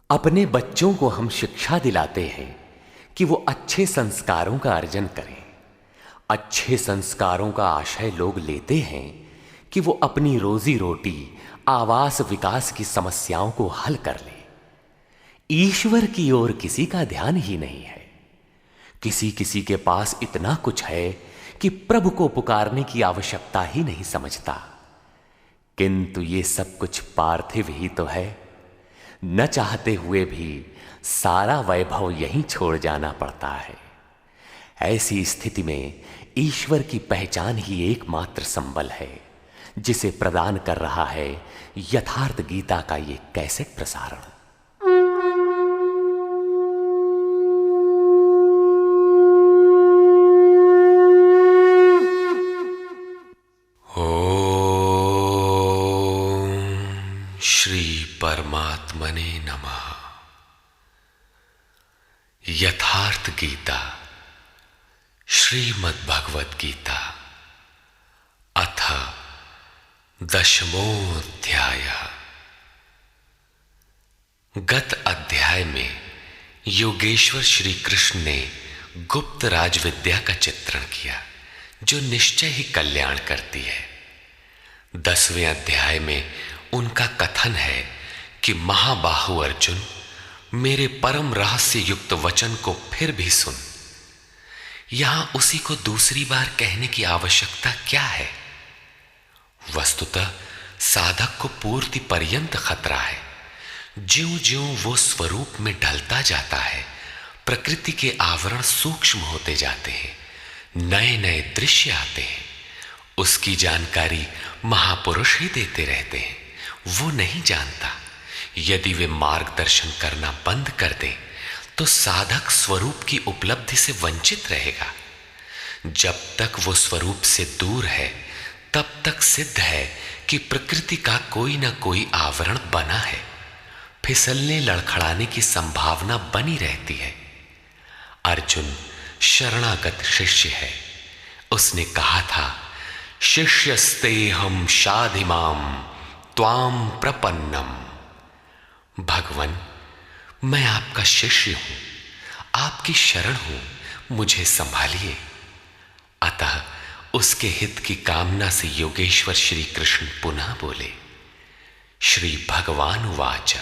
अपने बच्चों को हम शिक्षा दिलाते हैं कि वो अच्छे संस्कारों का अर्जन करें। अच्छे संस्कारों का आशय लोग लेते हैं कि वो अपनी रोजी रोटी, आवास, विकास की समस्याओं को हल कर ले। ईश्वर की ओर किसी का ध्यान ही नहीं है। किसी किसी के पास इतना कुछ है कि प्रभु को पुकारने की आवश्यकता ही नहीं समझता। किंतु ये सब कुछ पार्थिव ही तो है। न चाहते हुए भी सारा वैभव यहीं छोड़ जाना पड़ता है। ऐसी स्थिति में ईश्वर की पहचान ही एकमात्र संबल है, जिसे प्रदान कर रहा है यथार्थ गीता का ये कैसेट प्रसारण। श्री परमात्मने नमः। यथार्थ गीता, श्रीमद् भगवत गीता, अथ 10वां। गत अध्याय में योगेश्वर श्री कृष्ण ने गुप्त राज विद्या का चित्रण किया, जो निश्चय ही कल्याण करती है। 10वें अध्याय में उनका कथन है कि महाबाहु अर्जुन, मेरे परम रहस्य युक्त वचन को फिर भी सुन। यहां उसी को दूसरी बार कहने की आवश्यकता क्या है? वस्तुतः साधक को पूर्ति पर्यंत खतरा है। ज्यों ज्यों वो स्वरूप में ढलता जाता है, प्रकृति के आवरण सूक्ष्म होते जाते हैं, नए नए दृश्य आते हैं। उसकी जानकारी महापुरुष ही देते रहते हैं, वो नहीं जानता। यदि वे मार्गदर्शन करना बंद कर दें तो साधक स्वरूप की उपलब्धि से वंचित रहेगा। जब तक वो स्वरूप से दूर है, तब तक सिद्ध है कि प्रकृति का कोई ना कोई आवरण बना है। फिसलने लड़खड़ाने की संभावना बनी रहती है। अर्जुन शरणागत शिष्य है। उसने कहा था, शिष्यस्तेहं शाधिमाम त्वाम प्रपन्नम। भगवान, मैं आपका शिष्य हूं, आपकी शरण हूं, मुझे संभालिए। अतः उसके हित की कामना से योगेश्वर श्री कृष्ण पुनः बोले। श्री भगवान उवाच।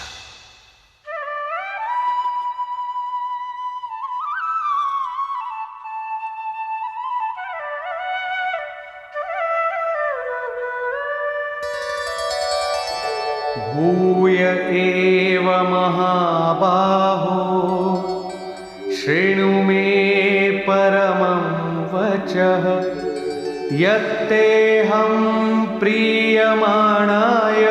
भूय एव महाबाहो शृणु मे परमं वचः यत्तेऽहं प्रीयमाणाय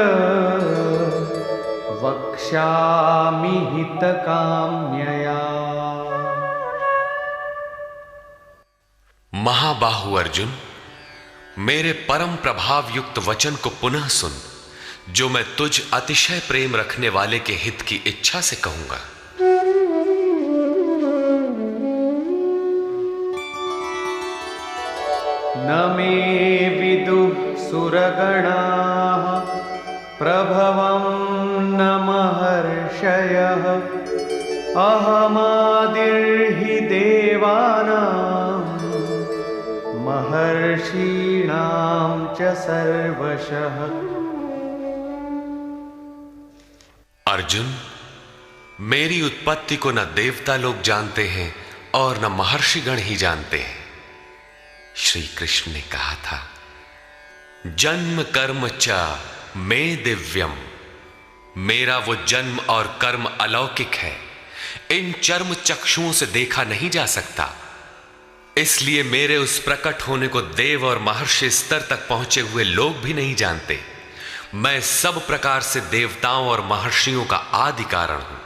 वक्ष्यामि हितकाम्यया। महाबाहु अर्जुन, मेरे परम प्रभाव युक्त वचन को पुनः सुन, जो मैं तुझ अतिशय प्रेम रखने वाले के हित की इच्छा से कहूंगा। न मे विदुः सुरगणाः प्रभवं न महर्षयः अहमादिर्हि देवानां महर्षीणां च सर्वशः। अर्जुन, मेरी उत्पत्ति को न देवता लोग जानते हैं और न महर्षिगण ही जानते हैं। श्री कृष्ण ने कहा था, जन्म कर्म च मे दिव्यम। मेरा वो जन्म और कर्म अलौकिक है, इन चर्म चक्षुओं से देखा नहीं जा सकता। इसलिए मेरे उस प्रकट होने को देव और महर्षि स्तर तक पहुंचे हुए लोग भी नहीं जानते। मैं सब प्रकार से देवताओं और महर्षियों का आदि कारण हूं।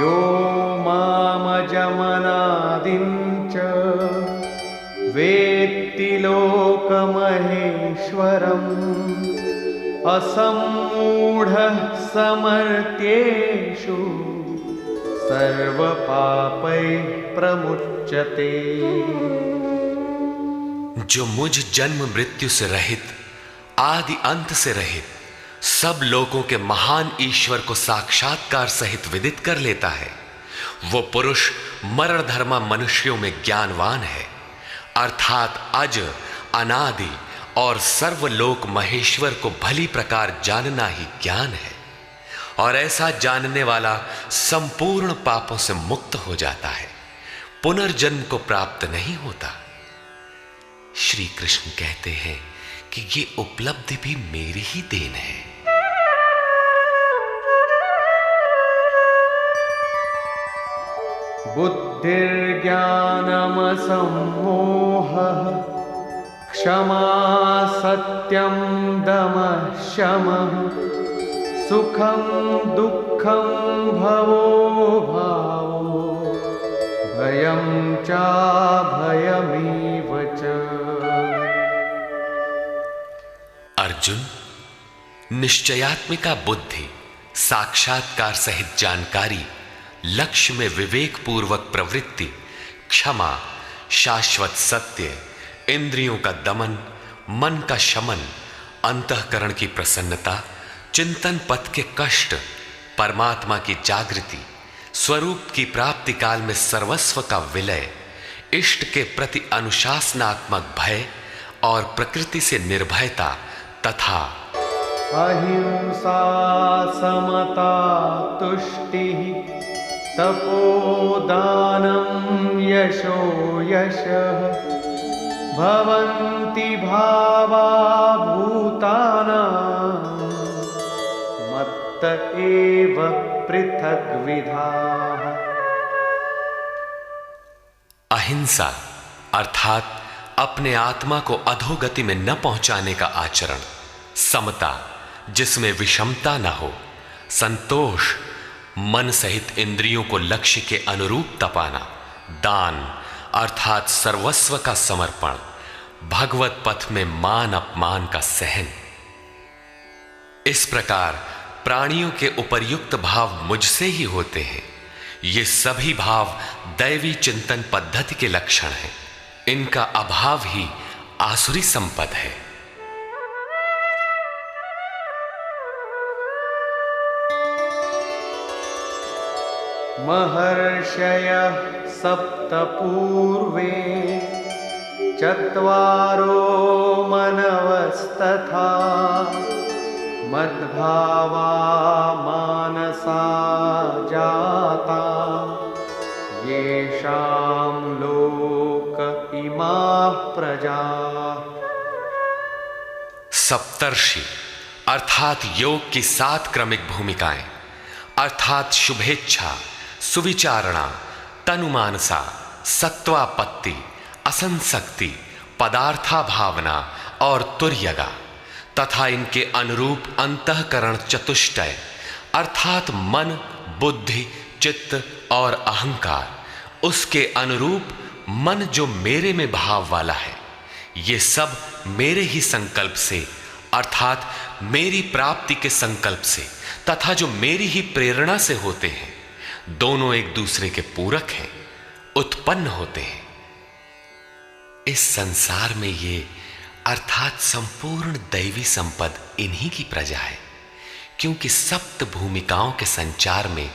यो मामजमनादिं च वेत्ति लोकमहेश्वरम् असम्मूढः समर्थ्येषु सर्वपापैः प्रमुच्यते। जो मुझ जन्म मृत्यु से रहित आदि अंत से रहित सब लोगों के महान ईश्वर को साक्षात्कार सहित विदित कर लेता है, वो पुरुष मरण धर्मा मनुष्यों में ज्ञानवान है, अर्थात अज, अनादि और सर्वलोक महेश्वर को भली प्रकार जानना ही ज्ञान है। और ऐसा जानने वाला संपूर्ण पापों से मुक्त हो जाता है, पुनर्जन्म को प्राप्त नहीं होता। श्री कृष्ण कहते हैं कि ये उपलब्धि भी मेरी ही देन है। बुद्धिर्ज्ञानमसम्मोहः क्षमा सत्यं दमः शमः सुखं दुःखं भवो भावो भयं चाभयमेव च। अर्जुन, निश्चयात्मिका बुद्धि, साक्षात्कार सहित जानकारी, लक्ष्य में विवेक पूर्वक प्रवृत्ति, क्षमा, शाश्वत सत्य, इंद्रियों का दमन, मन का शमन, अंतःकरण की प्रसन्नता, चिंतन पथ के कष्ट, परमात्मा की जागृति, स्वरूप की प्राप्ति काल में सर्वस्व का विलय, इष्ट के प्रति अनुशासनात्मक भय और प्रकृति से निर्भयता तथा अहिंसा समता तुष्टिः तपोदानं यशो यशः भवन्ति भावा भूतानां मत्त एव पृथग्विधाः। अहिंसा अर्थात अपने आत्मा को अधोगति में न पहुंचाने का आचरण, समता जिसमें विषमता न हो, संतोष मन सहित इंद्रियों को लक्ष्य के अनुरूप तपाना, दान अर्थात सर्वस्व का समर्पण, भगवत पथ में मान अपमान का सहन। इस प्रकार प्राणियों के उपर्युक्त भाव मुझसे ही होते हैं। ये सभी भाव दैवी चिंतन पद्धति के लक्षण हैं। इनका अभाव ही आसुरी संपद है। महर्षयः सप्त पूर्वे चत्वारो मनवस्तथा मद्भावा मानसा जाता येषां लोक इमाः प्रजाः। सप्तर्षि अर्थात योग की 7 क्रमिक भूमिकाएं अर्थात शुभेच्छा, सुविचारणा, तनुमानसा, सत्वापत्ति, असंसक्ति, पदार्था भावना और तुर्यगा तथा इनके अनुरूप अंतःकरण चतुष्टय अर्थात मन, बुद्धि, चित्त और अहंकार, उसके अनुरूप मन जो मेरे में भाव वाला है, ये सब मेरे ही संकल्प से अर्थात मेरी प्राप्ति के संकल्प से तथा जो मेरी ही प्रेरणा से होते हैं, दोनों एक दूसरे के पूरक हैं, उत्पन्न होते हैं। इस संसार में ये अर्थात संपूर्ण दैवी संपद इन्हीं की प्रजा है, क्योंकि सप्त भूमिकाओं के संचार में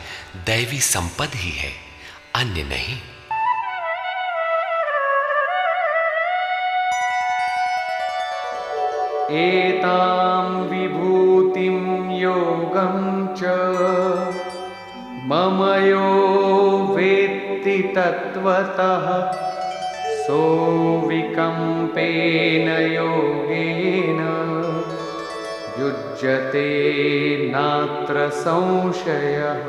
दैवी संपद ही है, अन्य नहीं। एतां विभूतिं योगं च मम यो वेत्ति तत्त्वतः सोऽविकम्पेन योगेन युज्यते नात्र संशयः।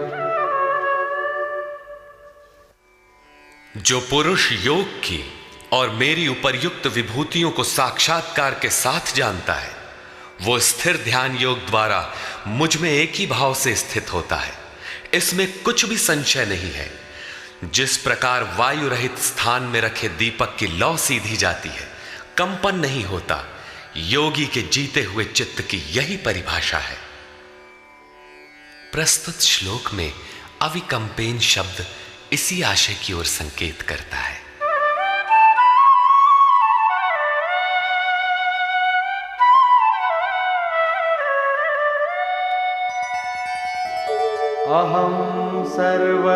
जो पुरुष योग की और मेरी उपर्युक्त विभूतियों को साक्षात्कार के साथ जानता है, वो स्थिर ध्यान योग द्वारा मुझ में एक ही भाव से स्थित होता है। इसमें कुछ भी संशय नहीं है। जिस प्रकार वायु रहित स्थान में रखे दीपक की लौ सीधी जाती है, कंपन नहीं होता, योगी के जीते हुए चित्त की यही परिभाषा है। प्रस्तुत श्लोक में अविकंपेन शब्द इसी आशय की ओर संकेत करता है।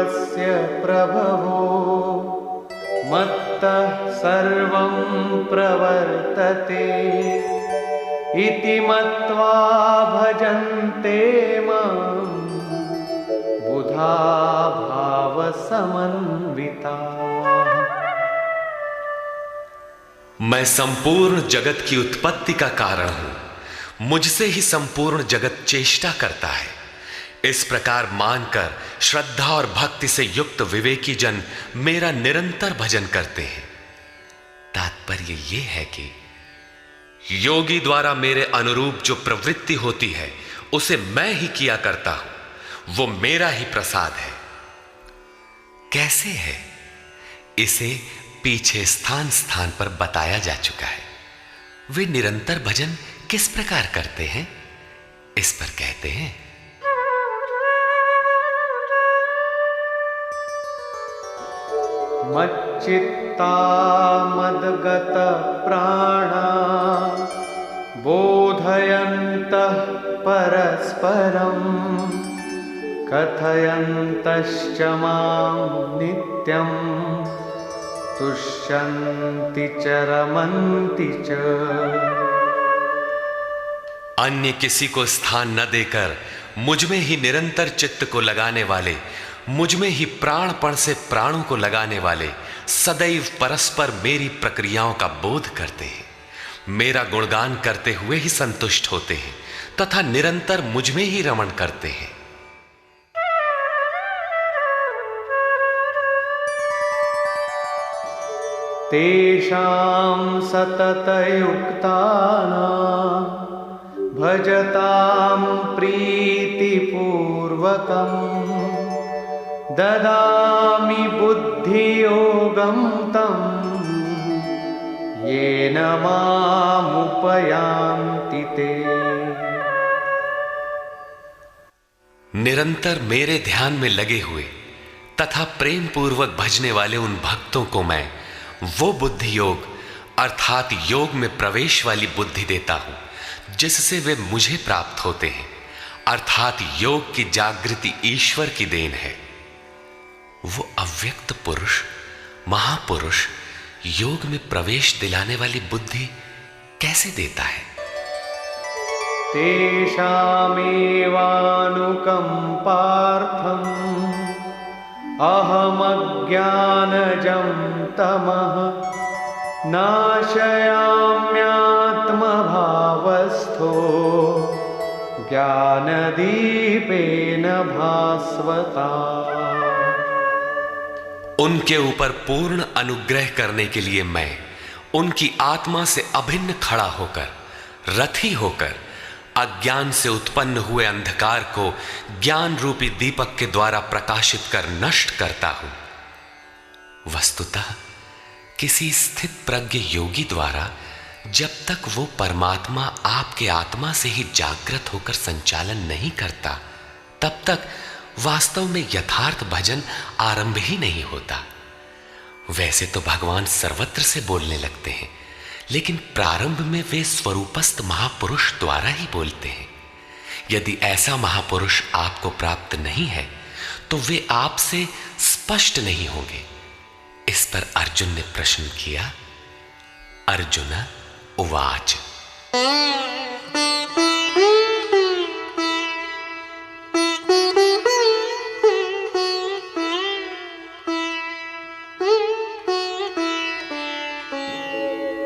सर्वस्य प्रभवो मत्तः सर्वं प्रवर्तते इति मत्वा भजन्ते मां बुधा भावसमन्विताः। मैं संपूर्ण जगत की उत्पत्ति का कारण हूं, मुझसे ही संपूर्ण जगत चेष्टा करता है। इस प्रकार मानकर श्रद्धा और भक्ति से युक्त विवेकी जन मेरा निरंतर भजन करते हैं। तात्पर्य यह है कि योगी द्वारा मेरे अनुरूप जो प्रवृत्ति होती है उसे मैं ही किया करता हूं, वो मेरा ही प्रसाद है। कैसे है इसे पीछे स्थान स्थान पर बताया जा चुका है। वे निरंतर भजन किस प्रकार करते हैं, इस पर कहते हैं, मच्चित्ता मद्गत प्राणा बोधयन्तः परस्परं कथयन्तश्च मां नित्यं तुष्यन्ति च रमन्ति च। अन्य किसी को स्थान न देकर मुझ में ही निरंतर चित्त को लगाने वाले, मुझ में ही प्राणपण से प्राणों को लगाने वाले सदैव परस्पर मेरी प्रक्रियाओं का बोध करते हैं, मेरा गुणगान करते हुए ही संतुष्ट होते हैं तथा निरंतर मुझ में ही रमण करते हैं। तेषां सततयुक्तानां भजतां प्रीतिपूर्वकं ददामि बुद्धियोगं तं येन मामुपयान्ति ते। निरंतर मेरे ध्यान में लगे हुए तथा प्रेम पूर्वक भजने वाले उन भक्तों को मैं वो बुद्धि योग अर्थात योग में प्रवेश वाली बुद्धि देता हूं जिससे वे मुझे प्राप्त होते हैं, अर्थात योग की जागृति ईश्वर की देन है। वो अव्यक्त पुरुष महापुरुष योग में प्रवेश दिलाने वाली बुद्धि कैसे देता है? तेषामेवानुकंपार्थं अहमज्ञानजं तमः नाशयाम्यात्मभावस्थो ज्ञानदीपेन भास्वता। उनके ऊपर पूर्ण अनुग्रह करने के लिए मैं उनकी आत्मा से अभिन्न खड़ा होकर, रथी होकर अज्ञान से उत्पन्न हुए अंधकार को ज्ञान रूपी दीपक के द्वारा प्रकाशित कर नष्ट करता हूं। वस्तुतः किसी स्थित प्रज्ञ योगी द्वारा जब तक वो परमात्मा आपके आत्मा से ही जागृत होकर संचालन नहीं करता, तब तक वास्तव में यथार्थ भजन आरंभ ही नहीं होता। वैसे तो भगवान सर्वत्र से बोलने लगते हैं, लेकिन प्रारंभ में वे स्वरूपस्थ महापुरुष द्वारा ही बोलते हैं। यदि ऐसा महापुरुष आपको प्राप्त नहीं है तो वे आपसे स्पष्ट नहीं होंगे। इस पर अर्जुन ने प्रश्न किया। अर्जुन उवाच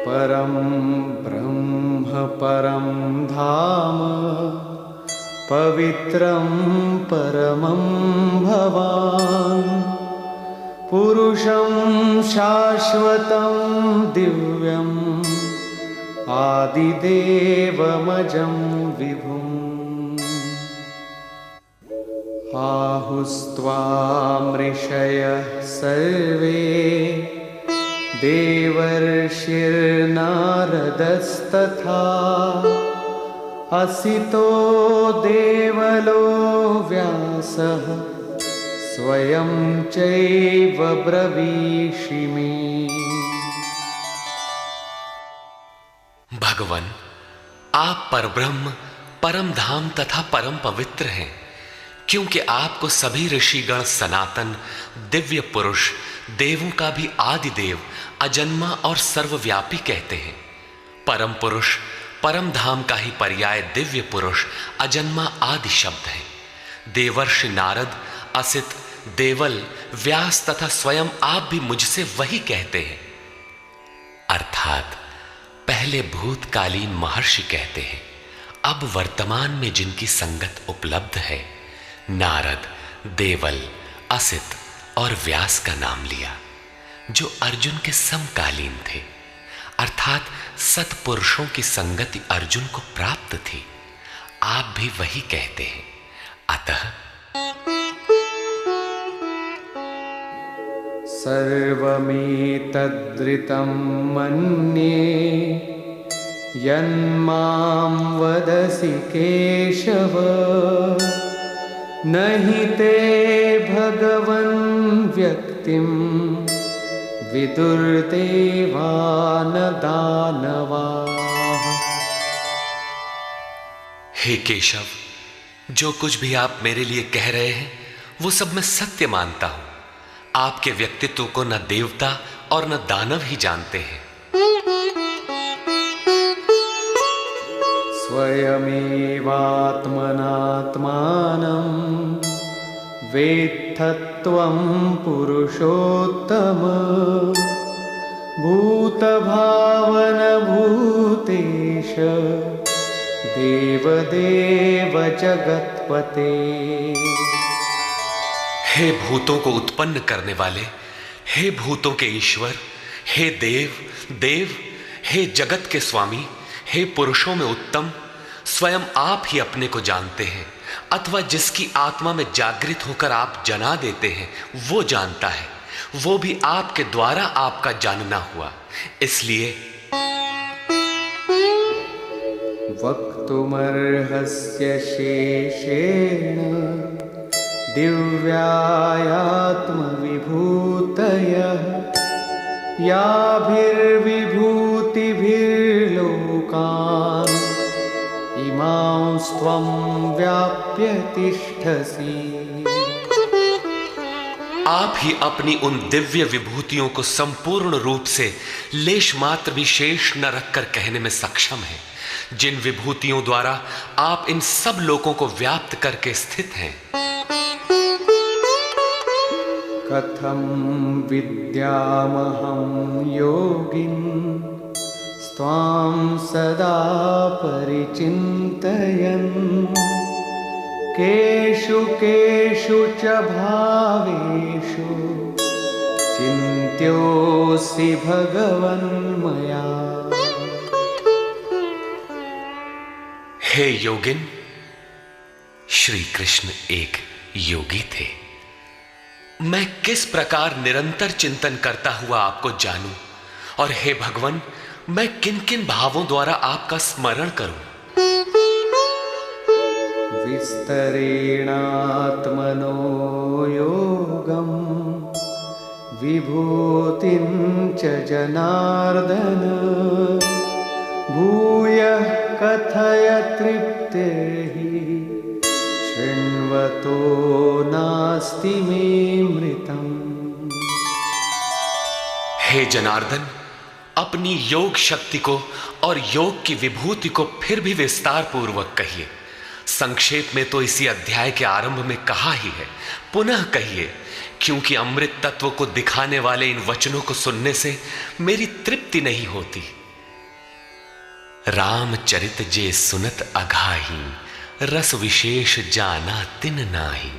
परं ब्रह्म परं धाम पवित्रं परमं भवान् पुरुषं शाश्वतं दिव्यम् आदिदेवमजं विभुम्। आहुस्त्वामृषयः सर्वे देवर्षिर्नारदस्तथा असितो देवलो व्यासः स्वयं चैव ब्रवीषिमे। भगवान, आप परब्रह्म, परम धाम तथा परम पवित्र हैं। क्योंकि आपको सभी ऋषिगण सनातन दिव्य पुरुष, देवों का भी आदि देव, अजन्मा और सर्वव्यापी कहते हैं। परम पुरुष, परम धाम का ही पर्याय दिव्य पुरुष, अजन्मा आदि शब्द है। देवर्षि नारद, असित, देवल, व्यास तथा स्वयं आप भी मुझसे वही कहते हैं। अर्थात पहले भूतकालीन महर्षि कहते हैं, अब वर्तमान में जिनकी संगत उपलब्ध है, नारद, देवल, असित और व्यास का नाम लिया, जो अर्जुन के समकालीन थे। अर्थात सत्पुरुषों की संगति अर्जुन को प्राप्त थी। आप भी वही कहते हैं। अतः सर्वमेतद्ऋतं मन्ये यन्मां वदसि केशव, न हि ते भगवन् व्यक्तिं विदुर्देवान दानवाः। हे केशव, जो कुछ भी आप मेरे लिए कह रहे हैं वो सब मैं सत्य मानता हूं। आपके व्यक्तित्व को न देवता और न दानव ही जानते हैं। स्वयमेवात्मनात्मानं वेत्थत्वं पुरुषोत्तम, भूतभावन भूतेश देवदेव जगत्पते। हे भूतों को उत्पन्न करने वाले, हे भूतों के ईश्वर, हे देव देव, हे जगत के स्वामी, हे पुरुषों में उत्तम, स्वयं आप ही अपने को जानते हैं, अथवा जिसकी आत्मा में जागृत होकर आप जना देते हैं वो जानता है। वो भी आपके द्वारा आपका जानना हुआ। इसलिए वक्तुमर्हस्य शेषेण दिव्यायात्मविभूतयः, याभिर्विभूतिभिर्लोकान् इमांस्त्वं व्याप्य तिष्ठसि। आप ही अपनी उन दिव्य विभूतियों को संपूर्ण रूप से लेश मात्र भी शेष न रखकर कहने में सक्षम हैं, जिन विभूतियों द्वारा आप इन सब लोगों को व्याप्त करके स्थित हैं। कथं विद्यामहं योगिन् त्वां सदा परिचिन्तयन्, केषु केषु च भावेषु चिन्त्योऽसि भगवन्मया। हे योगिन, श्री कृष्ण एक योगी थे। मैं किस प्रकार निरंतर चिंतन करता हुआ आपको जानूं, और हे भगवान, मैं किन किन भावों द्वारा आपका स्मरण करूं। विस्तरेणात्मनो योगं विभूतिं च जनार्दन, भूयः कथय तृप्तिर्हि शृण्वतो नास्ति मे मृतम्। हे जनार्दन, अपनी योग शक्ति को और योग की विभूति को फिर भी विस्तार पूर्वक कहिए। संक्षेप में तो इसी अध्याय के आरंभ में कहा ही है, पुनः कहिए, क्योंकि अमृत तत्व को दिखाने वाले इन वचनों को सुनने से मेरी तृप्ति नहीं होती। रामचरित जे सुनत अघाही, रस विशेष जाना तिन नाही।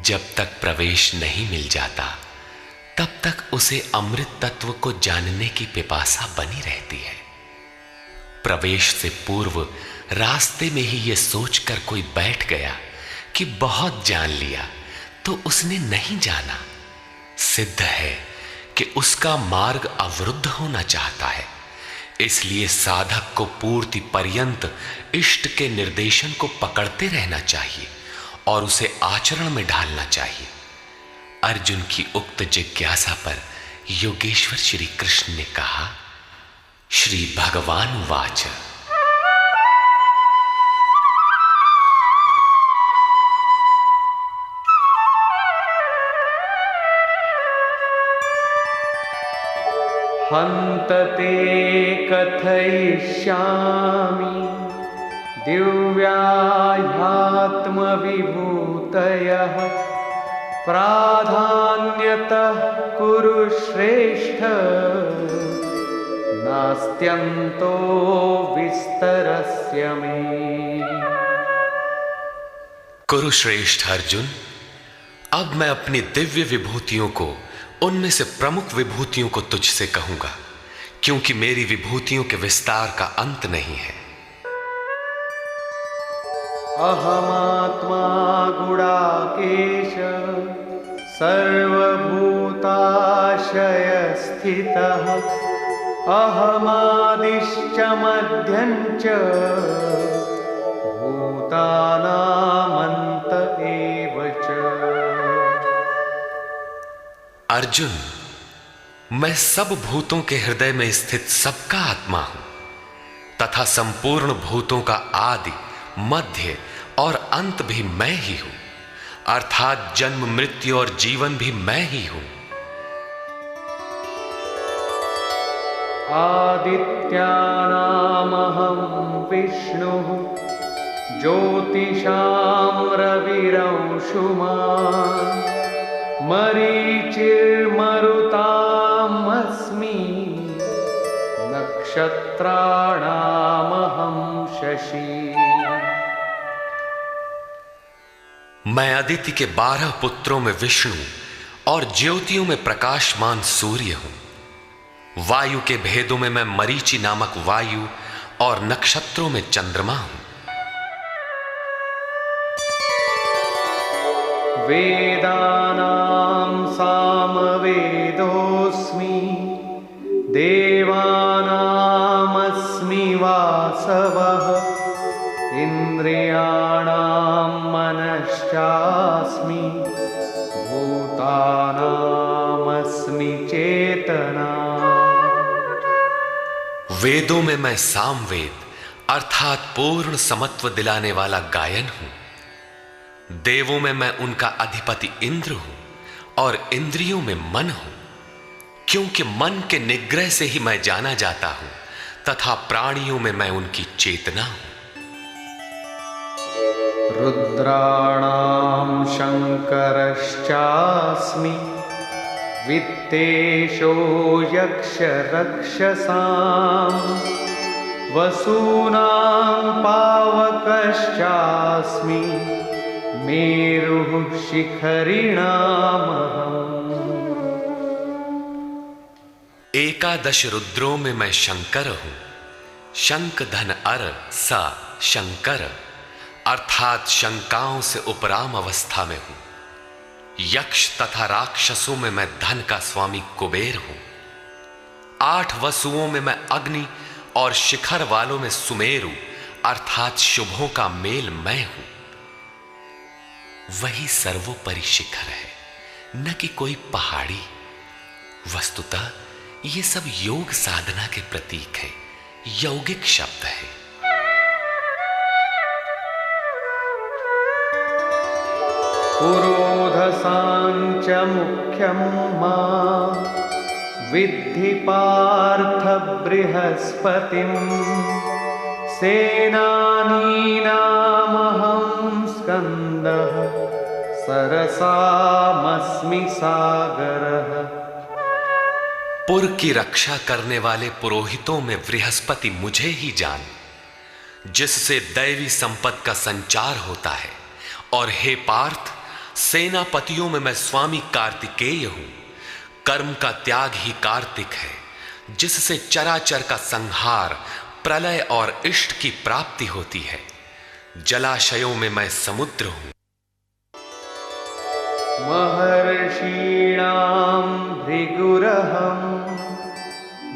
जब तक प्रवेश नहीं मिल जाता तब तक उसे अमृत तत्व को जानने की पिपासा बनी रहती है। प्रवेश से पूर्व रास्ते में ही यह सोचकर कोई बैठ गया कि बहुत जान लिया, तो उसने नहीं जाना। सिद्ध है कि उसका मार्ग अवरुद्ध होना चाहता है। इसलिए साधक को पूर्ति पर्यंत इष्ट के निर्देशन को पकड़ते रहना चाहिए और उसे आचरण में ढालना चाहिए। अर्जुन की उक्त जिज्ञासा पर योगेश्वर श्री कृष्ण ने कहा, श्री भगवान वाच। हन्त ते कथयिष्यामि दिव्याह्यात्मविभूतयः प्राधान्यतः कुरु श्रेष्ठ नास्त्यन्तो विस्तरस्य मे। कुरुश्रेष्ठ अर्जुन, अब मैं अपनी दिव्य विभूतियों को, उनमें से प्रमुख विभूतियों को तुझसे कहूंगा, क्योंकि मेरी विभूतियों के विस्तार का अंत नहीं है। अहमात्मा गुडाकेश सर्वभूताशय स्थितः अहमादिश्च मध्यञ्च भूतानामन्त एव च। अर्जुन, मैं सब भूतों के हृदय में स्थित सबका आत्मा हूं तथा संपूर्ण भूतों का आदि, मध्य और अंत भी मैं ही हूं, अर्थात जन्म, मृत्यु और जीवन भी मैं ही हूं। आदित्यानामहं विष्णुः ज्योतिषां रविरंशुमान् मरीचिर्मरुतामस्मि नक्षत्राणामहं शशि। मैं अदिति के 12 पुत्रों में विष्णु और ज्योतियों में प्रकाशमान सूर्य हूं। वायु के भेदों में मैं मरीचि नामक वायु और नक्षत्रों में चंद्रमा हूं। वेदानां सामवेदोऽस्मि देवानामस्मि वासवः इन्द्रियाणां मनश्चास्मि भूतानामस्मि चेतना। वेदों में मैं सामवेद अर्थात पूर्ण समत्व दिलाने वाला गायन हूं। देवों में मैं उनका अधिपति इंद्र हूं और इंद्रियों में मन हूं, क्योंकि मन के निग्रह से ही मैं जाना जाता हूं तथा प्राणियों में मैं उनकी चेतना हूं। रुद्राणां शंकरश्चास्मि वित्तेषो यक्षरक्षसां वसूनां पावकश्चास्मि मेरुः शिखरिणामहम्। एकादश रुद्रों में मैं शंकर हूं। शंख धन अर सा शंकर अर्थात शंकाओं से उपराम अवस्था में हूं। यक्ष तथा राक्षसों में मैं धन का स्वामी कुबेर हूं। 8 वसुओं में मैं अग्नि और शिखर वालों में सुमेरु अर्थात शुभों का मेल मैं हूं। वही सर्वोपरि शिखर है, न कि कोई पहाड़ी। वस्तुतः ये सब योग साधना के प्रतीक है, यौगिक शब्द है। पुरोधसां च मुख्यं मां विद्धि पार्थ बृहस्पतिं सेनानीनामहं स्कन्दः सरसामस्मि सागरः। पुर की रक्षा करने वाले पुरोहितों में बृहस्पति मुझे ही जान, जिससे दैवी संपत्ति का संचार होता है। और हे पार्थ, सेनापतियों में मैं स्वामी कार्तिकेय हूं। कर्म का त्याग ही कार्तिक है, जिससे चराचर का संहार, प्रलय और इष्ट की प्राप्ति होती है। जलाशयों में मैं समुद्र हूं। महर्षीणां भृगुरहं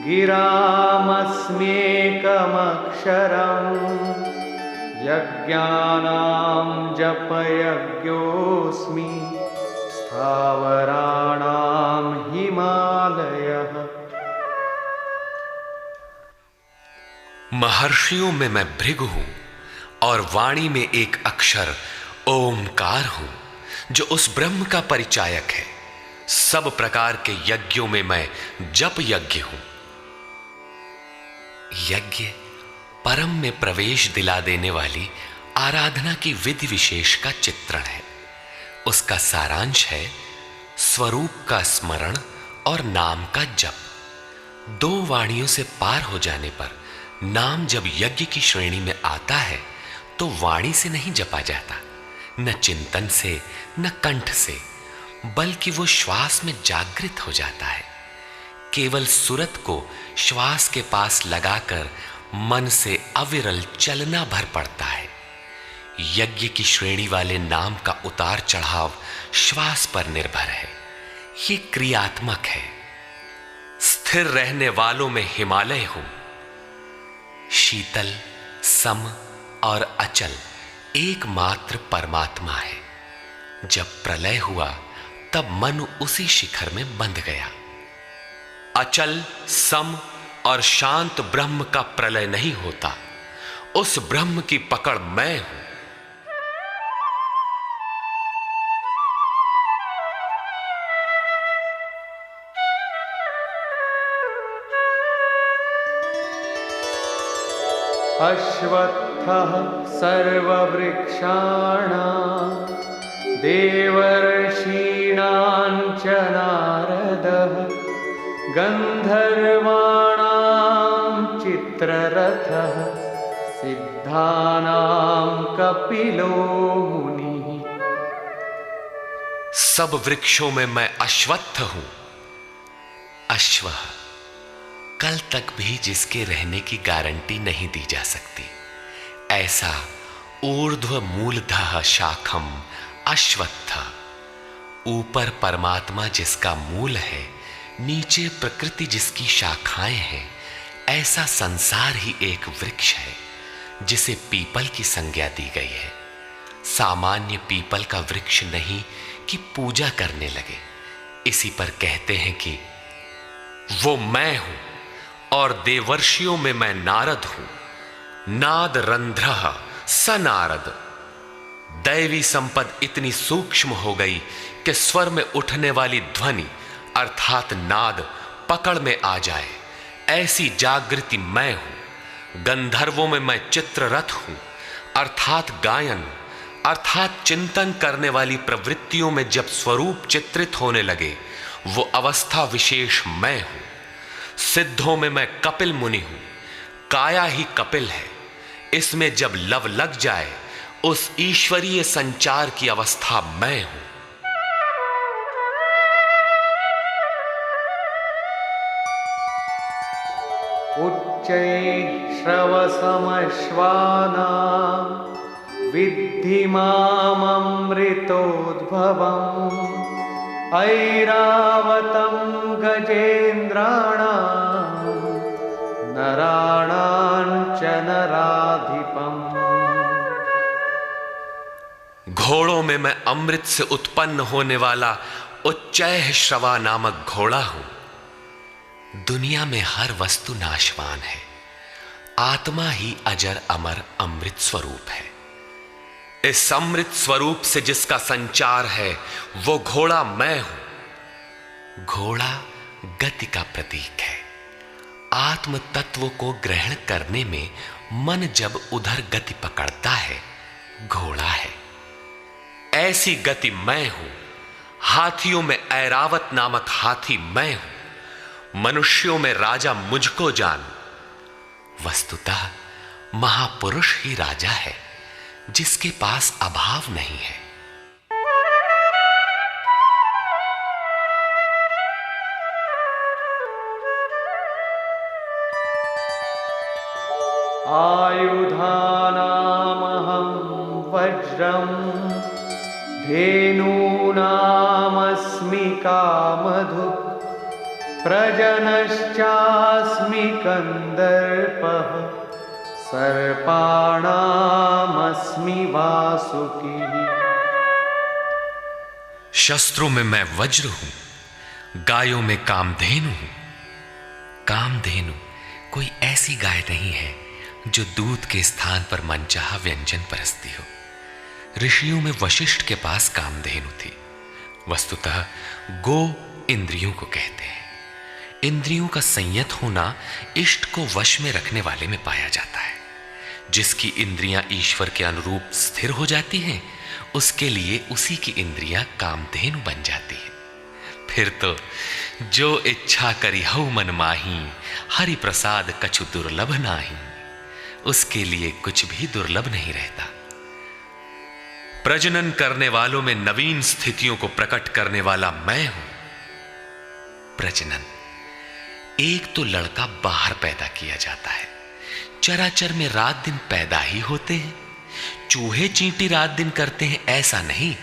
गिरामस्म्येकमक्षरम् यज्ञानां जपयज्ञोऽस्मि स्थावराणां हिमालयः। महर्षियों में मैं भृगु हूं और वाणी में एक अक्षर ओमकार हूं, जो उस ब्रह्म का परिचायक है। सब प्रकार के यज्ञों में मैं जप यज्ञ हूं यज्ञ परम में प्रवेश दिला देने वाली आराधना की विधि विशेष का चित्रण है। उसका सारांश है स्वरूप का स्मरण और नाम का जप। दो वाणियों से पार हो जाने पर नाम जब यज्ञ की श्रेणी में आता है तो वाणी से नहीं जपा जाता, न चिंतन से न कंठ से, बल्कि वो श्वास में जागृत हो जाता है। केवल सुरत को श्वास के पास लगाकर मन से अविरल चलना भर पड़ता है। यज्ञ की श्रेणी वाले नाम का उतार चढ़ाव श्वास पर निर्भर है। ये क्रियात्मक है। स्थिर रहने वालों में हिमालय हूं। शीतल, सम और अचल एकमात्र परमात्मा है। जब प्रलय हुआ तब मन उसी शिखर में बंध गया। अचल, सम और शांत ब्रह्म का प्रलय नहीं होता। उस ब्रह्म की पकड़ मैं हूं। अश्वत्थः सर्ववृक्षाणां देवर्षीणां च नारदः गन्धर्वाणां चित्ररथः सिद्धानां कपिलो मुनिः। सब वृक्षों में मैं अश्वत्थ हूं। अश्व कल तक भी जिसके रहने की गारंटी नहीं दी जा सकती, ऐसा ऊर्ध्व मूलधः शाखम अश्वत्थ। ऊपर परमात्मा जिसका मूल है, नीचे प्रकृति जिसकी शाखाएं हैं, ऐसा संसार ही एक वृक्ष है जिसे पीपल की संज्ञा दी गई है। सामान्य पीपल का वृक्ष नहीं कि पूजा करने लगे। इसी पर कहते हैं कि वो मैं हूं और देवर्षियों में मैं नारद हूं। नाद रंध्रः स नारद। दैवी संपद इतनी सूक्ष्म हो गई कि स्वर में उठने वाली ध्वनि अर्थात नाद पकड़ में आ जाए, ऐसी जागृति मैं हूं। गंधर्वों में मैं चित्ररथ हूं, अर्थात गायन अर्थात चिंतन करने वाली प्रवृत्तियों में जब स्वरूप चित्रित होने लगे, वो अवस्था विशेष मैं हूं। सिद्धों में मैं कपिल मुनि हूं। काया ही कपिल है। इसमें जब लव लग जाए, उस ईश्वरीय संचार की अवस्था मैं हूं। उच्चैः श्रवसमश्वानां विद्धि माममृतोद्भवम् ऐरावतं गजेन्द्राणां नराणां च नराधिपम्। घोड़ों में मैं अमृत से उत्पन्न होने वाला उच्चैः श्रवा नामक घोड़ा हूं। दुनिया में हर वस्तु नाशवान है, आत्मा ही अजर अमर अमृत स्वरूप है। इस अमृत स्वरूप से जिसका संचार है, वो घोड़ा मैं हूं। घोड़ा गति का प्रतीक है। आत्म तत्व को ग्रहण करने में मन जब उधर गति पकड़ता है, घोड़ा है। ऐसी गति मैं हूं। हाथियों में ऐरावत नामक हाथी मैं हूं। मनुष्यों में राजा मुझको जान। वस्तुतः महापुरुष ही राजा है, जिसके पास अभाव नहीं है। आयुधानामहं वज्रं धेनूनामस्मि कामधुक् प्रजनश्चास्मि कन्दर्पः सर्पाणामस्मि वासुकी। शस्त्रों में मैं वज्र हूं, गायों में कामधेनु हूं। कामधेनु कोई ऐसी गाय नहीं है जो दूध के स्थान पर मनचाहा व्यंजन परसती हो। ऋषियों में वशिष्ठ के पास कामधेनु थी। वस्तुतः गो इंद्रियों को कहते हैं। इंद्रियों का संयत होना इष्ट को वश में रखने वाले में पाया जाता है। जिसकी इंद्रियां ईश्वर के अनुरूप स्थिर हो जाती हैं, उसके लिए उसी की इंद्रियां कामधेनु बन जाती है। फिर तो जो इच्छा करी हऊ मन माही, हरि प्रसाद कछु दुर्लभ नाही, उसके लिए कुछ भी दुर्लभ नहीं रहता। प्रजनन करने वालों में नवीन स्थितियों को प्रकट करने वाला मैं हूं। प्रजनन, एक तो लड़का बाहर पैदा किया जाता है। चराचर में रात दिन पैदा ही होते हैं। चूहे चींटी रात दिन करते हैं ऐसा नहीं,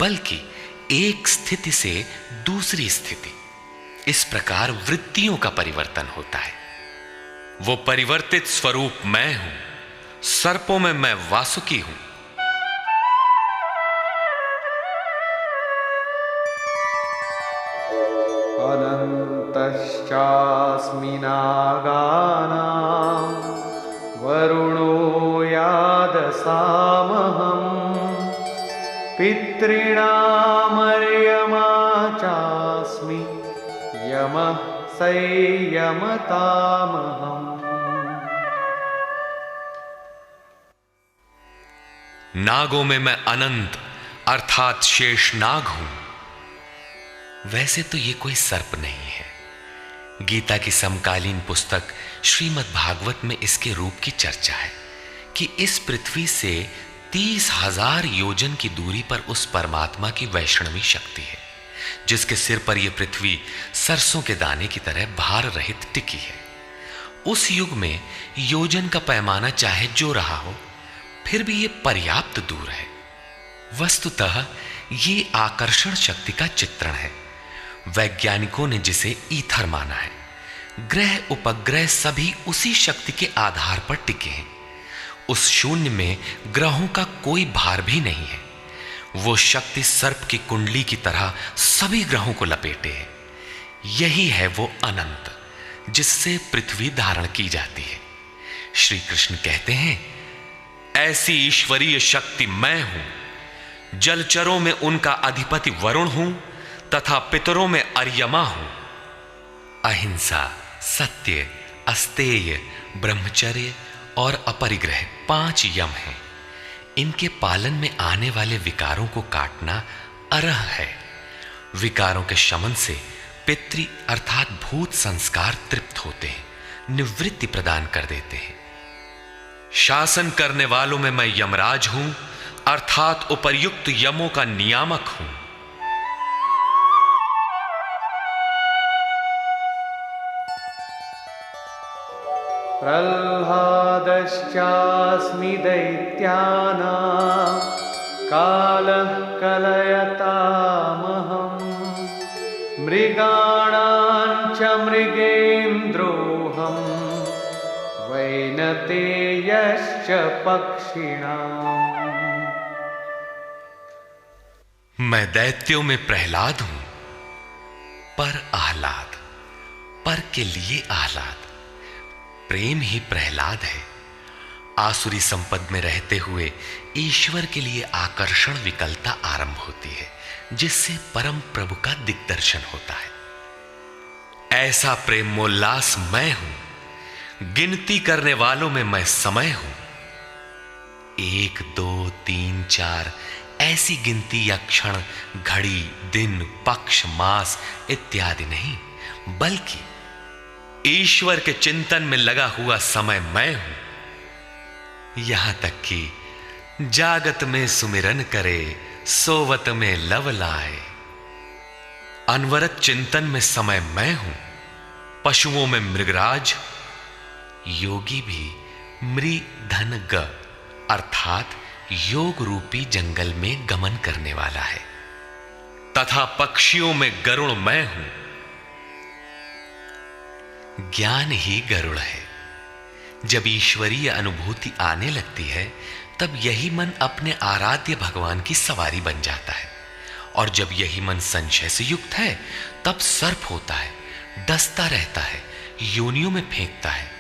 बल्कि एक स्थिति से दूसरी स्थिति, इस प्रकार वृत्तियों का परिवर्तन होता है। वो परिवर्तित स्वरूप मैं हूं। सर्पों में मैं वासुकी हूं। अनन्तश्चास्मि नागानां वरुणो यादसामहम् पितॄणामर्यमा चास्मि यमः संयमतामहम्। नागों में मैं अनंत अर्थात शेष नाग हूं। वैसे तो ये कोई सर्प नहीं है। गीता की समकालीन पुस्तक श्रीमद् भागवत में इसके रूप की चर्चा है कि इस पृथ्वी से 30,000 योजन की दूरी पर उस परमात्मा की वैष्णवी शक्ति है, जिसके सिर पर यह पृथ्वी सरसों के दाने की तरह भार रहित टिकी है। उस युग में योजन का पैमाना चाहे जो रहा हो, फिर भी यह पर्याप्त दूर है। वस्तुतः ये आकर्षण शक्ति का चित्रण है। वैज्ञानिकों ने जिसे ईथर माना है। ग्रह उपग्रह सभी उसी शक्ति के आधार पर टिके हैं। उस शून्य में ग्रहों का कोई भार भी नहीं है। वो शक्ति सर्प की कुंडली की तरह सभी ग्रहों को लपेटे है। यही है वो अनंत, जिससे पृथ्वी धारण की जाती है। श्री कृष्ण कहते हैं, ऐसी ईश्वरीय शक्ति मैं हूं। जलचरों में उनका अधिपति वरुण हूं तथा पितरों में अर्यमा हूं। अहिंसा, सत्य, अस्तेय, ब्रह्मचर्य और अपरिग्रह 5 यम हैं। इनके पालन में आने वाले विकारों को काटना अरह है। विकारों के शमन से पितृ अर्थात भूत संस्कार तृप्त होते हैं, निवृत्ति प्रदान कर देते हैं। शासन करने वालों में मैं यमराज हूं अर्थात उपर्युक्त यमों का नियामक हूं। प्रह्लादश्चास्मि दैत्यानां कालः कलयतामहम् मृगाणां च मृगेन्द्रोऽहं वैनतेयश्च पक्षिणाम्। मैं दैत्यों में प्रहलाद हूं, पर आह्लाद, पर के लिए आह्लाद। प्रेम ही प्रहलाद है। आसुरी संपद में रहते हुए ईश्वर के लिए आकर्षण विकलता आरंभ होती है, जिससे परम प्रभु का दिग्दर्शन होता है। ऐसा प्रेमोल्लास मैं हूं। गिनती करने वालों में मैं समय हूं। 1, 2, 3, 4 ऐसी गिनती या क्षण, घड़ी, दिन, पक्ष, मास इत्यादि नहीं, बल्कि ईश्वर के चिंतन में लगा हुआ समय मैं हूं। यहां तक कि जागत में सुमिरन करे, सोवत में लव लाए। अनवरत चिंतन में समय मैं हूं। पशुओं में मृगराज, योगी भी मृधन ग अर्थात योग रूपी जंगल में गमन करने वाला है, तथा पक्षियों में गरुड़ मैं हूं। ज्ञान ही गरुड़ है। जब ईश्वरीय अनुभूति आने लगती है, तब यही मन अपने आराध्य भगवान की सवारी बन जाता है। और जब यही मन संशय से युक्त है, तब सर्प होता है, डसता रहता है, योनियों में फेंकता है।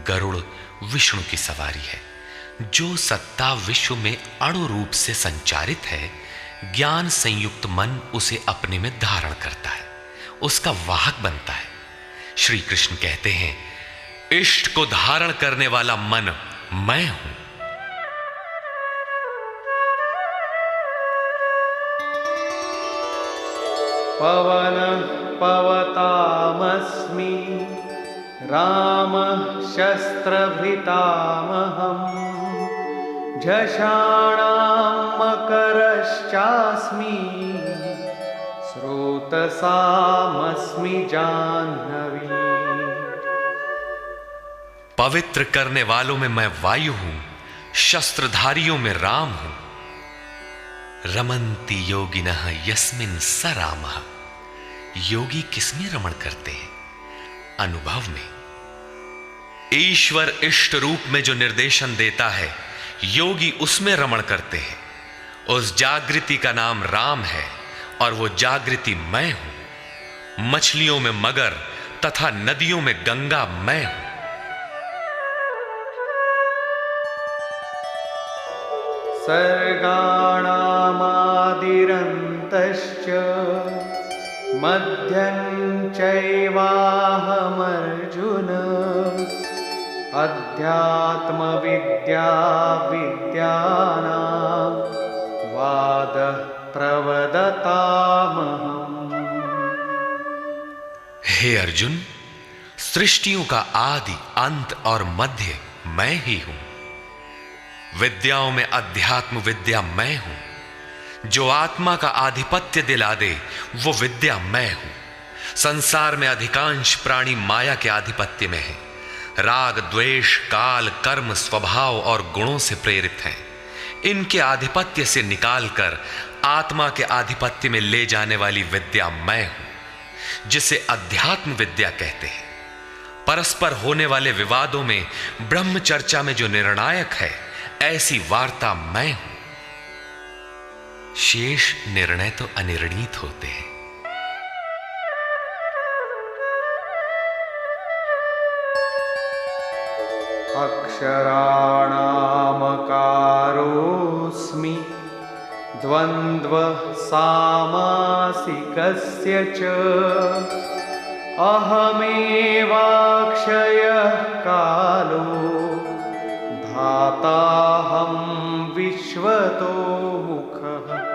गरुड़ विष्णु की सवारी है। जो सत्ता विश्व में अणु रूप से संचारित है, ज्ञान संयुक्त मन उसे अपने में धारण करता है, उसका वाहक बनता है। श्री कृष्ण कहते हैं, इष्ट को धारण करने वाला मन मैं हूं। पवनः पवतामस्मि, रामः शस्त्रभृतामहम्, झषाणां मकरश्चास्मि, स्रोतसामस्मि जाह्नवी। पवित्र करने वालों में मैं वायु हूं, शस्त्रधारियों में राम हूं। रमन्ति योगिनः यस्मिन् स रामः। योगी किसमें रमण करते हैं? अनुभव में। ईश्वर इष्ट रूप में जो निर्देशन देता है, योगी उसमें रमण करते हैं। उस जागृति का नाम राम है और वो जागृति मैं हूं। मछलियों में मगर तथा नदियों में गंगा मैं हूं। सर्गाणामादिरन्तश्च मध्यं चैवाहमर्जुन, अध्यात्मविद्या विद्यानां वादः प्रवदतामहम्। हे अर्जुन, सृष्टियों का आदि, अंत और मध्य मैं ही हूं। विद्याओं में अध्यात्म विद्या मैं हूं। जो आत्मा का आधिपत्य दिला दे वो विद्या मैं हूं। संसार में अधिकांश प्राणी माया के आधिपत्य में है। राग, द्वेष, काल, कर्म, स्वभाव और गुणों से प्रेरित हैं। इनके आधिपत्य से निकालकर आत्मा के आधिपत्य में ले जाने वाली विद्या मैं हूं, जिसे अध्यात्म विद्या कहते हैं। परस्पर होने वाले विवादों में ब्रह्म चर्चा में जो निर्णायक है, ऐसी वार्ता मैं हूं। शेष निर्णय तो अनिर्णीत होते हैं। अक्षराणामकारोऽस्मि, द्वन्द्व सामासिकस्य च, अहमेवाक्षयः कालो, धाताहं विश्वतो मुखः।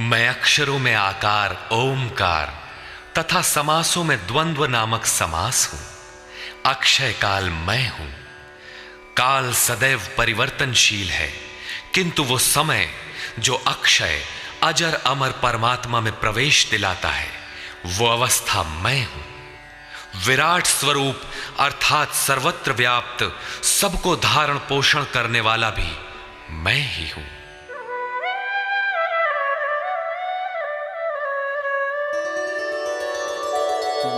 मैं अक्षरों में आकार, ओमकार तथा समासों में द्वंद्व नामक समास हूं। अक्षय काल मैं हूं। काल सदैव परिवर्तनशील है, किंतु वो समय जो अक्षय अजर अमर परमात्मा में प्रवेश दिलाता है, वो अवस्था मैं हूं। विराट स्वरूप अर्थात सर्वत्र व्याप्त, सबको धारण पोषण करने वाला भी मैं ही हूं।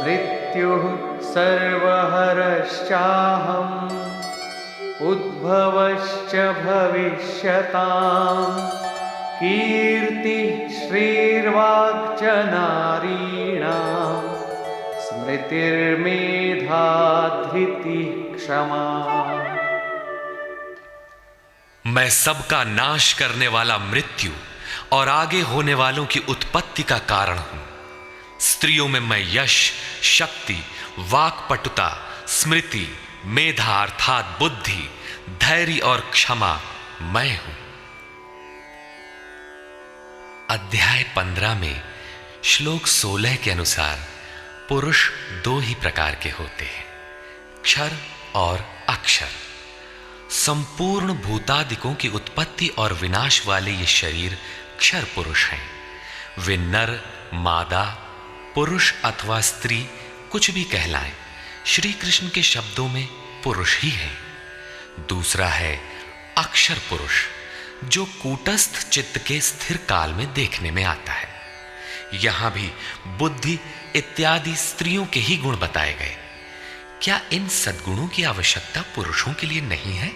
मृत्युः सर्वहरश्चाहम्, उद्भवश्च भविष्यताम्, कीर्तिः श्रीर्वाक्च नारीणाम्, स्मृतिर्मेधा धृतिः क्षमा। मैं सबका नाश करने वाला मृत्यु और आगे होने वालों की उत्पत्ति का कारण हूं। स्त्रियों में मैं यश, शक्ति, वाक्पटुता, स्मृति, मेधा अर्थात बुद्धि, धैर्य और क्षमा मैं हूं। अध्याय 15 में श्लोक 16 के अनुसार पुरुष दो ही प्रकार के होते हैं, क्षर और अक्षर। संपूर्ण भूतादिकों की उत्पत्ति और विनाश वाले ये शरीर क्षर पुरुष हैं। वे नर, मादा, पुरुष अथवा स्त्री कुछ भी कहलाएं, श्री कृष्ण के शब्दों में पुरुष ही है। दूसरा है अक्षर पुरुष, जो कूटस्थ चित्त के स्थिर काल में देखने में आता है। यहां भी बुद्धि इत्यादि स्त्रियों के ही गुण बताए गए। क्या इन सद्गुणों की आवश्यकता पुरुषों के लिए नहीं है?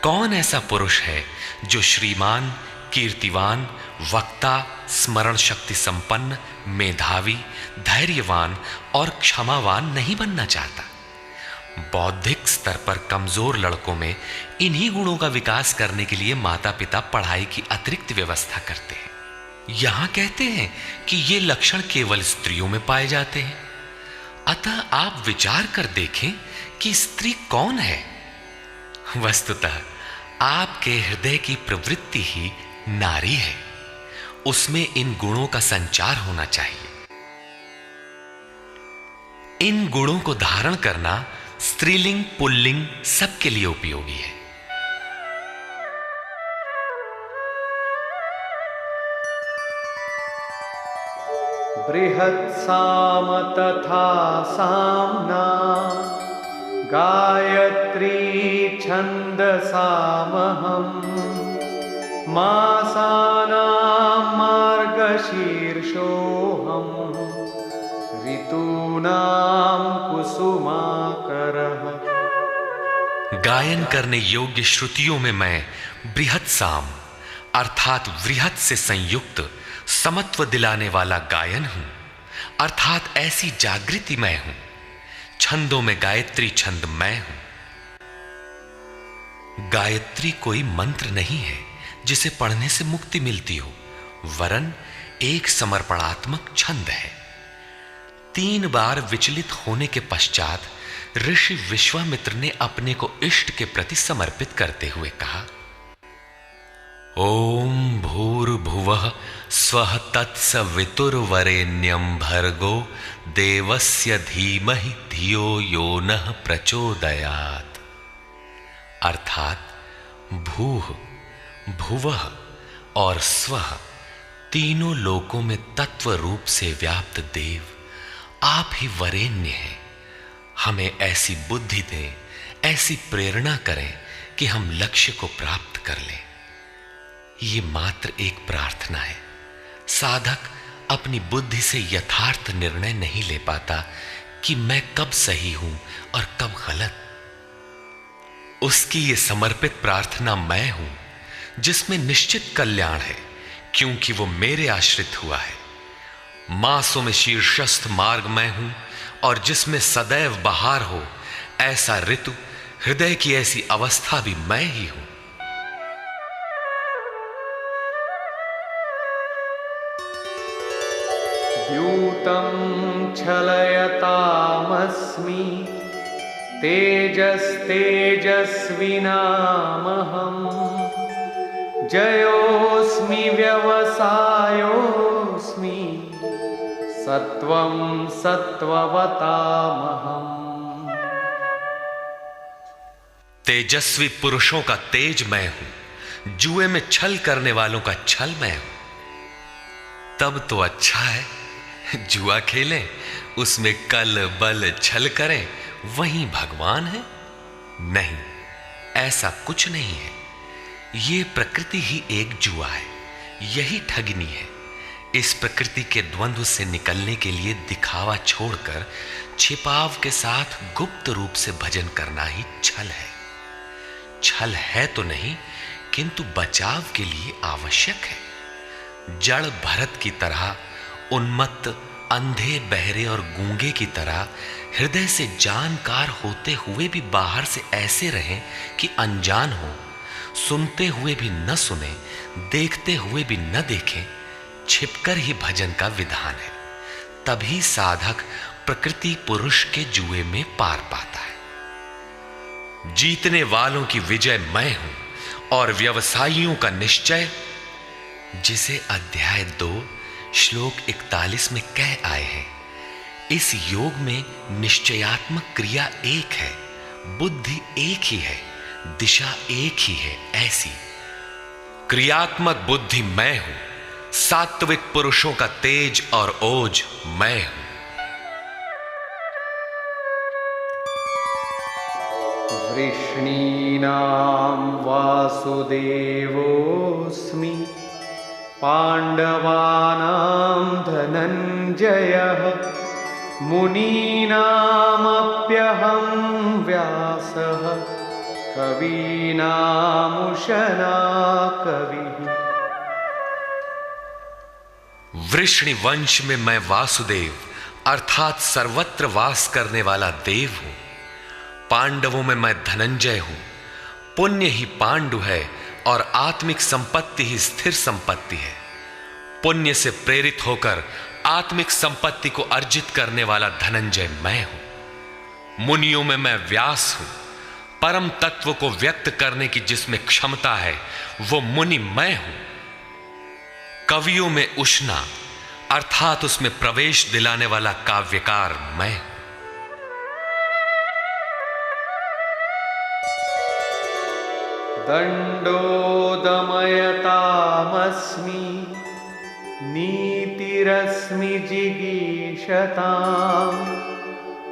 कौन ऐसा पुरुष है जो श्रीमान, कीर्तिवान, वक्ता, स्मरण शक्ति संपन्न, मेधावी, धैर्यवान और क्षमावान नहीं बनना चाहता? बौद्धिक स्तर पर कमजोर लड़कों में इन्हीं गुणों का विकास करने के लिए माता पिता पढ़ाई की अतिरिक्त व्यवस्था करते हैं। यहां कहते हैं कि ये लक्षण केवल स्त्रियों में पाए जाते हैं। अतः आप विचार कर देखें कि स्त्री कौन है। वस्तुतः आपके हृदय की प्रवृत्ति ही नारी है, उसमें इन गुणों का संचार होना चाहिए। इन गुणों को धारण करना स्त्रीलिंग पुल्लिंग सबके लिए उपयोगी है। बृहत्साम तथा साम्ना गायत्री छन्दसामहम् मासानां मार्गशीर्षोऽहम् ऋतूनां कुसुमाकरः। गायन करने योग्य श्रुतियों में मैं बृहत साम अर्थात वृहत से संयुक्त समत्व दिलाने वाला गायन हूं, अर्थात ऐसी जागृति मैं हूं। छंदों में गायत्री छंद मैं हूं। गायत्री कोई मंत्र नहीं है जिसे पढ़ने से मुक्ति मिलती हो, वरन एक समर्पणात्मक छंद है। 3 बार विचलित होने के पश्चात ऋषि विश्वामित्र ने अपने को इष्ट के प्रति समर्पित करते हुए कहा, ओम भूर्भुवः स्वः तत्सवितुर्वरेण्यं भर्गो देवस्य धीमहि धियो यो नः प्रचोदयात्। अर्थात भूः, भुवः और स्वः तीनों लोकों में तत्व रूप से व्याप्त देव आप ही वरेण्य हैं। हमें ऐसी बुद्धि दें, ऐसी प्रेरणा करें कि हम लक्ष्य को प्राप्त कर लें। ये मात्र एक प्रार्थना है। साधक अपनी बुद्धि से यथार्थ निर्णय नहीं ले पाता कि मैं कब सही हूं और कब गलत। उसकी ये समर्पित प्रार्थना मैं हूं जिसमें निश्चित कल्याण है, क्योंकि वो मेरे आश्रित हुआ है। मासों में शीर्षस्थ मार्ग मैं हूं और जिसमें सदैव बहार हो, ऐसा ऋतु हृदय की ऐसी अवस्था भी मैं ही हूं। द्यूतं छलयतामस्मि तेजस्तेजस्विनामहम् जयोऽस्मि व्यवसायोऽस्मि सत्वं सत्ववतामहम्। तेजस्वी पुरुषों का तेज मैं हूं, जुए में छल करने वालों का छल मैं हूं। तब तो अच्छा है जुआ खेलें, उसमें कल बल छल करें, वहीं भगवान है। नहीं, ऐसा कुछ नहीं है। ये प्रकृति ही एक जुआ है, यही ठगनी है। इस प्रकृति के द्वंद्व से निकलने के लिए दिखावा छोड़कर छिपाव के साथ गुप्त रूप से भजन करना ही छल है। छल है तो नहीं, किंतु बचाव के लिए आवश्यक है। जड़ भरत की तरह उन्मत्त, अंधे, बहरे और गूंगे की तरह हृदय से जानकार होते हुए भी बाहर से ऐसे रहें कि अनजान हो, सुनते हुए भी न सुने, देखते हुए भी न देखें। छिपकर ही भजन का विधान है। तभी साधक प्रकृति पुरुष के जुए में पार पाता है। जीतने वालों की विजय मैं हूं और व्यवसायियों का निश्चय, जिसे अध्याय 2 श्लोक 41 में कह आए हैं। इस योग में निश्चयात्मक क्रिया एक है, बुद्धि एक ही है, दिशा एक ही है। ऐसी क्रियात्मक बुद्धि मैं हूं, सात्विक पुरुषों का तेज और ओज मैं हूं। वृष्णीनां वासुदेवोऽस्मि पाण्डवानां धनञ्जयः मुनीनामप्यहं व्यासः कवीनामुशना कविः। वृष्णि वंश में मैं वासुदेव अर्थात सर्वत्र वास करने वाला देव हूं। पांडवों में मैं धनंजय हूं। पुण्य ही पांडु है और आत्मिक संपत्ति ही स्थिर संपत्ति है। पुण्य से प्रेरित होकर आत्मिक संपत्ति को अर्जित करने वाला धनंजय मैं हूं। मुनियों में मैं व्यास हूं। परम तत्व को व्यक्त करने की जिसमें क्षमता है वो मुनि मैं हूं। कवियों में उष्णा अर्थात उसमें प्रवेश दिलाने वाला काव्यकार मैं हूं। दण्डोदमयतामस्मि नीतिरस्मि जिगीषताम्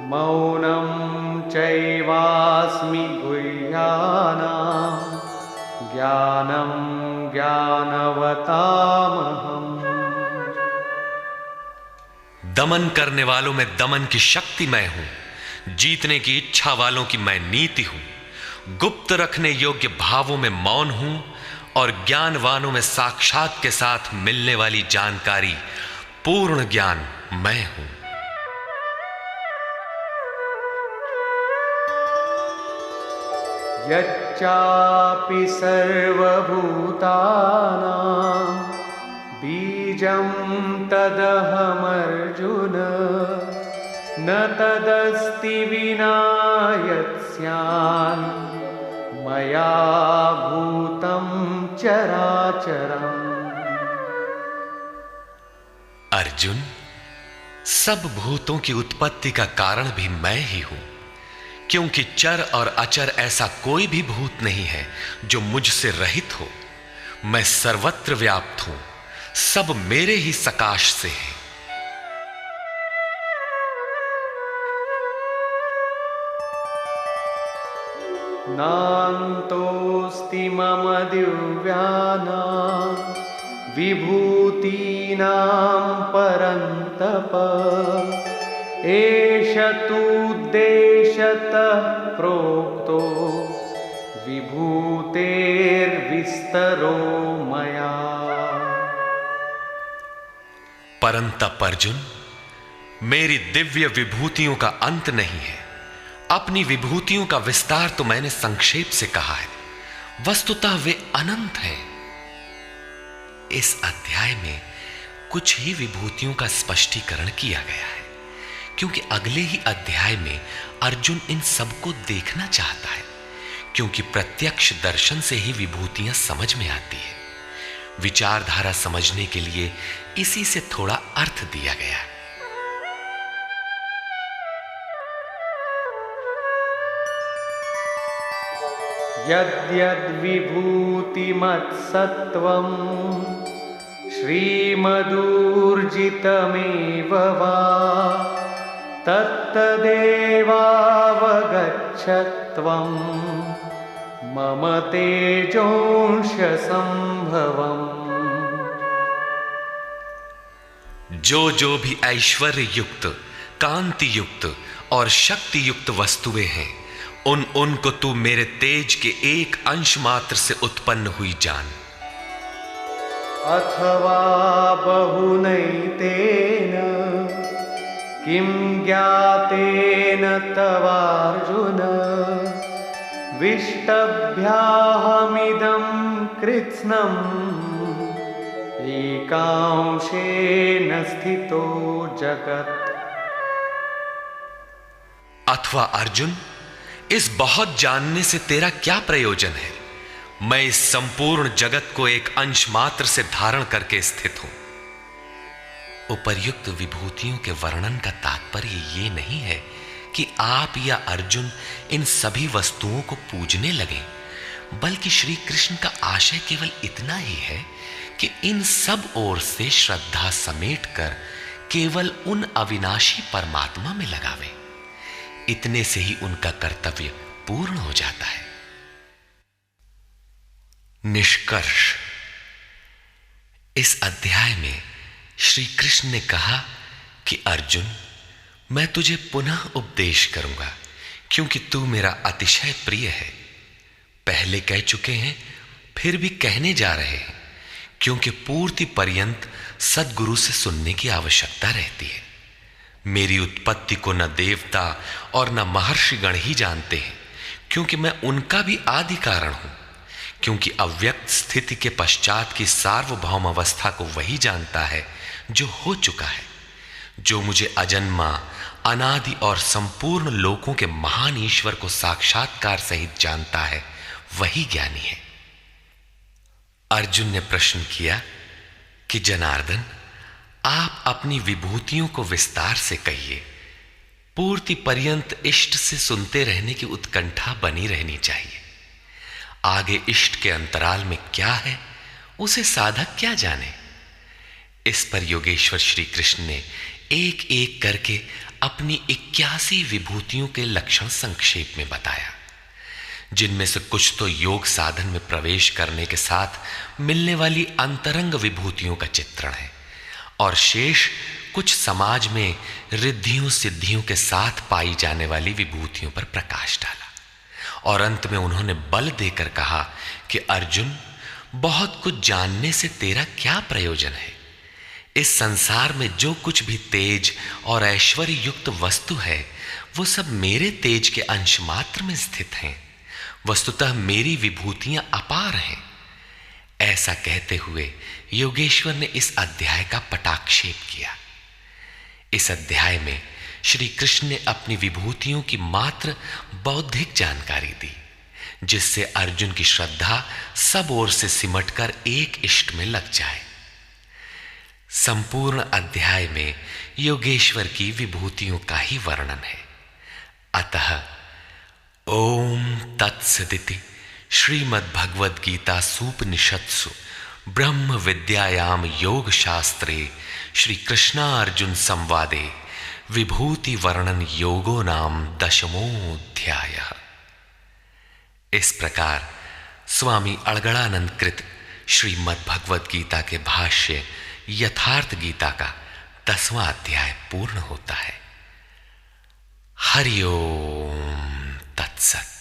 मौनं चैवास्मि गुह्यानां ज्ञानं ज्ञानवतामहम्। दमन करने वालों में दमन की शक्ति मैं हूं। जीतने की इच्छा वालों की मैं नीति हूं। गुप्त रखने योग्य भावों में मौन हूं और ज्ञानवानों में साक्षात के साथ मिलने वाली जानकारी पूर्ण ज्ञान मैं हूं। यच्चापि सर्वभूतानां बीजं तदहमर्जुन न तदस्ति विना यत्स्यान् मया भूतं चराचरम्। अर्जुन, सब भूतों की उत्पत्ति का कारण भी मैं ही हूं, क्योंकि चर और अचर ऐसा कोई भी भूत नहीं है जो मुझसे रहित हो। मैं सर्वत्र व्याप्त हूं, सब मेरे ही सकाश से है। नान्तोऽस्ति मम दिव्यानां विभूतीनां परन्तप एष तूद्देशतः प्रोक्तो विभूतेर्विस्तरो मया। परंतप अर्जुन, मेरी दिव्य विभूतियों का अंत नहीं है। अपनी विभूतियों का विस्तार तो मैंने संक्षेप से कहा है, वस्तुतः वे अनंत हैं। इस अध्याय में कुछ ही विभूतियों का स्पष्टीकरण किया गया है, क्योंकि अगले ही अध्याय में अर्जुन इन सबको देखना चाहता है, क्योंकि प्रत्यक्ष दर्शन से ही विभूतियां समझ में आती है। विचारधारा समझने के लिए इसी से थोड़ा अर्थ दिया गया है। यद्यद्विभूतिमत्सत्त्वं श्रीमदूर्जितमेव वा तत्तदेवावगच्छत्वं मम तेजोंशसंभवम्। जो भी ऐश्वर्य युक्त, कांति युक्त और शक्ति युक्त वस्तुएं हैं, उनको तू मेरे तेज के एक अंश मात्र से उत्पन्न हुई जान। अथवा बहुनैतेन किं ज्ञातेन तवार्जुन विष्टभ्याहमिदं कृत्स्नम् एकांशेन स्थितो जगत्। अथवा अर्जुन, इस बहुत जानने से तेरा क्या प्रयोजन है? मैं इस संपूर्ण जगत को एक अंश मात्र से धारण करके स्थित हूं। उपर्युक्त विभूतियों के वर्णन का तात्पर्य ये नहीं है कि आप या अर्जुन इन सभी वस्तुओं को पूजने लगे, बल्कि श्री कृष्ण का आशय केवल इतना ही है कि इन सब ओर से श्रद्धा समेटकर केवल उन अविनाशी परमात्मा में लगावे। इतने से ही उनका कर्तव्य पूर्ण हो जाता है। निष्कर्ष, इस अध्याय में श्री कृष्ण ने कहा कि अर्जुन, मैं तुझे पुनः उपदेश करूंगा, क्योंकि तू मेरा अतिशय प्रिय है। पहले कह चुके हैं, फिर भी कहने जा रहे हैं, क्योंकि पूर्ति पर्यंत सद्गुरु से सुनने की आवश्यकता रहती है। मेरी उत्पत्ति को न देवता और न महर्षिगण ही जानते हैं, क्योंकि मैं उनका भी आदि कारण हूं। क्योंकि अव्यक्त स्थिति के पश्चात की सार्वभौम अवस्था को वही जानता है जो हो चुका है। जो मुझे अजन्मा, अनादि और संपूर्ण लोकों के महान ईश्वर को साक्षात्कार सहित जानता है, वही ज्ञानी है। अर्जुन ने प्रश्न किया कि जनार्दन, आप अपनी विभूतियों को विस्तार से कहिए। पूर्ति पर्यंत इष्ट से सुनते रहने की उत्कंठा बनी रहनी चाहिए। आगे इष्ट के अंतराल में क्या है, उसे साधक क्या जाने। इस पर योगेश्वर श्री कृष्ण ने एक एक करके अपनी 81 विभूतियों के लक्षण संक्षेप में बताया, जिनमें से कुछ तो योग साधन में प्रवेश करने के साथ मिलने वाली अंतरंग विभूतियों का चित्रण है, और शेष कुछ समाज में रिद्धियों सिद्धियों के साथ पाई जाने वाली विभूतियों पर प्रकाश डाला। और अंत में उन्होंने बल देकर कहा कि अर्जुन, बहुत कुछ जानने से तेरा क्या प्रयोजन है। इस संसार में जो कुछ भी तेज और ऐश्वर्य युक्त वस्तु है, वो सब मेरे तेज के अंश मात्र में स्थित हैं। वस्तुतः मेरी विभूतियां अपार हैं। ऐसा कहते हुए योगेश्वर ने इस अध्याय का पटाक्षेप किया। इस अध्याय में श्री कृष्ण ने अपनी विभूतियों की मात्र बौद्धिक जानकारी दी, जिससे अर्जुन की श्रद्धा सब ओर से सिमटकर एक इष्ट में लग जाए। संपूर्ण अध्याय में योगेश्वर की विभूतियों का ही वर्णन है। अतः ओम तत्सदिति श्रीमद्भगवद्गीता सूपनिषत्सु ब्रह्म विद्यायाम योग शास्त्रे श्री कृष्णार्जुन संवादे विभूति वर्णन योगो नाम 10मोऽध्यायः। इस प्रकार स्वामी अड़गड़ानंद कृत श्रीमद्भगवद्गीता के भाष्य यथार्थ गीता का 10वां अध्याय पूर्ण होता है। हरि ओम तत्सत।